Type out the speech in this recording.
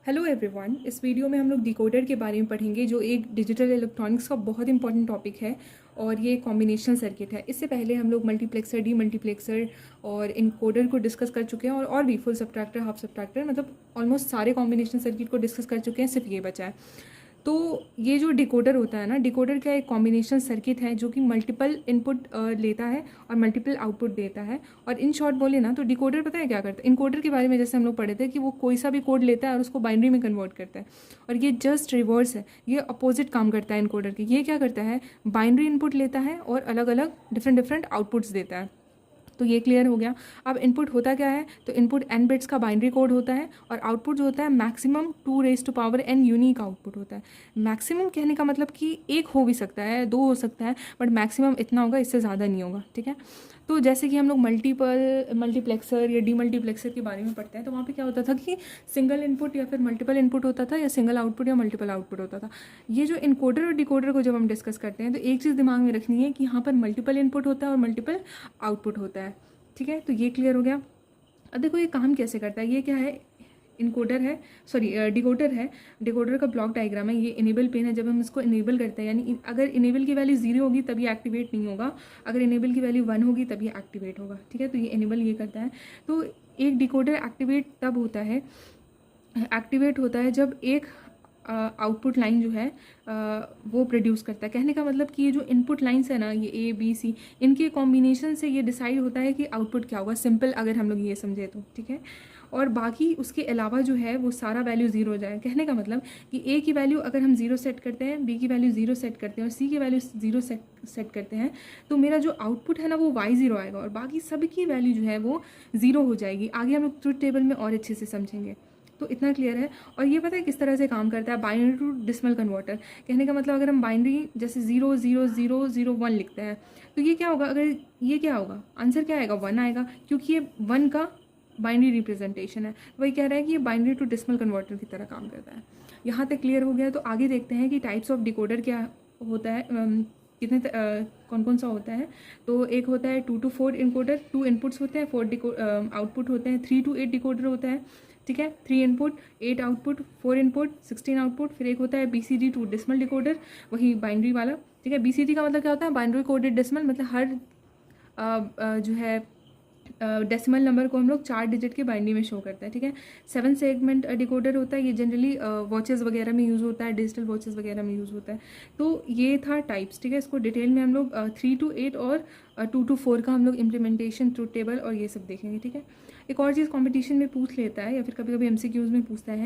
Hello everyone, इस video में हम लोग डिकोडर के बारे में पढ़ेंगे जो एक डिजिटल इलेक्ट्रॉनिक्स का बहुत इंपॉर्टेंट टॉपिक है और ये कॉम्बिनेशन सर्किट है। इससे पहले हम लोग मल्टीप्लेक्सर, डी मल्टीप्लेक्सर और इनकोडर को डिस्कस कर चुके हैं और भी फुल सब्ट्रैक्टर, हाफ सब्ट्रैक्टर, मतलब ऑलमोस्ट सारे कॉम्बिनेशन सर्किट को डिस्कस कर चुके हैं, सिर्फ ये बचा है। तो ये जो डिकोडर होता है ना, डिकोडर का एक कॉम्बिनेशन सर्किट है जो कि मल्टीपल इनपुट लेता है और मल्टीपल आउटपुट देता है। और इन शॉर्ट बोले ना तो डिकोडर पता है क्या करता है। इनकोडर के बारे में जैसे हम लोग पढ़े थे कि वो कोई सा भी कोड लेता है और उसको बाइनरी में कन्वर्ट करता है, और ये जस्ट रिवर्स है, ये अपोजिट काम करता है इनकोडर के। ये क्या करता है, बाइनरी इनपुट लेता है और अलग अलग डिफरेंट आउटपुट्स देता है। तो ये क्लियर हो गया। अब इनपुट होता क्या है, तो इनपुट n बिट्स का बाइनरी कोड होता है और आउटपुट जो होता है मैक्सिमम 2n यूनिक आउटपुट होता है। मैक्सिमम कहने का मतलब कि एक हो भी सकता है, दो हो सकता है, बट मैक्सिमम इतना होगा, इससे ज़्यादा नहीं होगा। ठीक है। तो जैसे कि हम लोग मल्टीप्लेक्सर या डी मल्टीप्लेक्सर के बारे में पढ़ते हैं, तो वहाँ पे क्या होता था कि सिंगल इनपुट या फिर मल्टीपल इनपुट होता था, या सिंगल आउटपुट या मल्टीपल आउटपुट होता था। ये जो इनकोडर और डिकोडर को जब हम डिस्कस करते हैं तो एक चीज़ दिमाग में रखनी है कि यहाँ पर मल्टीपल इनपुट होता है और मल्टीपल आउटपुट होता है। ठीक है, तो ये क्लियर हो गया। अब देखो ये काम कैसे करता है। ये क्या है, इनकोडर है, सॉरी डिकोडर है। डिकोडर का ब्लॉक डायग्राम है। ये इनेबल पिन है। जब हम इसको इनेबल करते हैं, यानी अगर इनेबल की वैल्यू 0 होगी तभी एक्टिवेट नहीं होगा, अगर इनेबल की वैल्यू 1 होगी तभी एक्टिवेट होगा। ठीक है, तो ये इनेबल ये करता है। तो एक डिकोडर एक्टिवेट तब होता है, एक्टिवेट होता है जब एक आउटपुट लाइन जो है वो प्रोड्यूस करता है। कहने का मतलब कि ये जो इनपुट लाइंस है ना, ये ए बी सी, इनके कॉम्बिनेशन से ये डिसाइड होता है कि आउटपुट क्या होगा। सिंपल अगर हम लोग ये समझे तो ठीक है। और बाकी उसके अलावा जो है वो सारा वैल्यू 0 हो जाए। कहने का मतलब कि ए की वैल्यू अगर हम 0 सेट करते हैं, बी की वैल्यू 0 सेट करते हैं और सी की वैल्यू 0 सेट करते हैं, तो मेरा जो आउटपुट है ना वो y0 आएगा और बाकी सभी की वैल्यू जो है वो 0 हो जाएगी। आगे हम लोग ट्रुथ टेबल में और अच्छे से समझेंगे। तो इतना क्लियर है। और ये पता है किस तरह से काम करता है, बाइनरी टू डेसिमल कन्वर्टर। कहने का मतलब अगर हम बाइनरी जैसे 00001 लिखते हैं तो ये क्या होगा, अगर ये क्या होगा, आंसर क्या आएगा, 1 आएगा, क्योंकि ये 1 का बाइनरी रिप्रेजेंटेशन है। वही कह रहा है कि ये बाइनरी टू डेसिमल कन्वर्टर की तरह काम करता है। यहाँ तक क्लियर हो गया। तो आगे देखते हैं कि टाइप्स ऑफ डिकोडर क्या होता है, कितने कौन कौन सा होता है। तो एक होता है 2 to 4 इनकोडर, 2 इनपुट्स होते हैं, 4 आउटपुट होते हैं। 3 to 8 डिकोडर होता है। ठीक है, 3 इनपुट, 8 आउटपुट, 4 इनपुट, 16 आउटपुट। फिर एक होता है BCD टू डेसिमल डिकोडर, वही बाइनरी वाला। ठीक है, BCD का मतलब क्या होता है, बाइनरी कोडेड डेसिमल, मतलब हर जो है डेसिमल नंबर को हम लोग 4 डिजिट के बाइनरी में शो करते हैं। ठीक है, 7 सेगमेंट डिकोडर होता है। ये जनरली वॉचेस वगैरह में यूज़ होता है, डिजिटल वॉचेस वगैरह में यूज़ होता है। तो ये था टाइप्स। ठीक है, इसको डिटेल में हम लोग 3 to 8 और 2 to 4 का हम लोग इम्प्लीमेंटेशन, ट्रुथ टेबल और ये सब देखेंगे। ठीक है, एक और चीज़ कॉम्पिटिशन में पूछ लेता है या फिर कभी कभी MCQs में पूछता है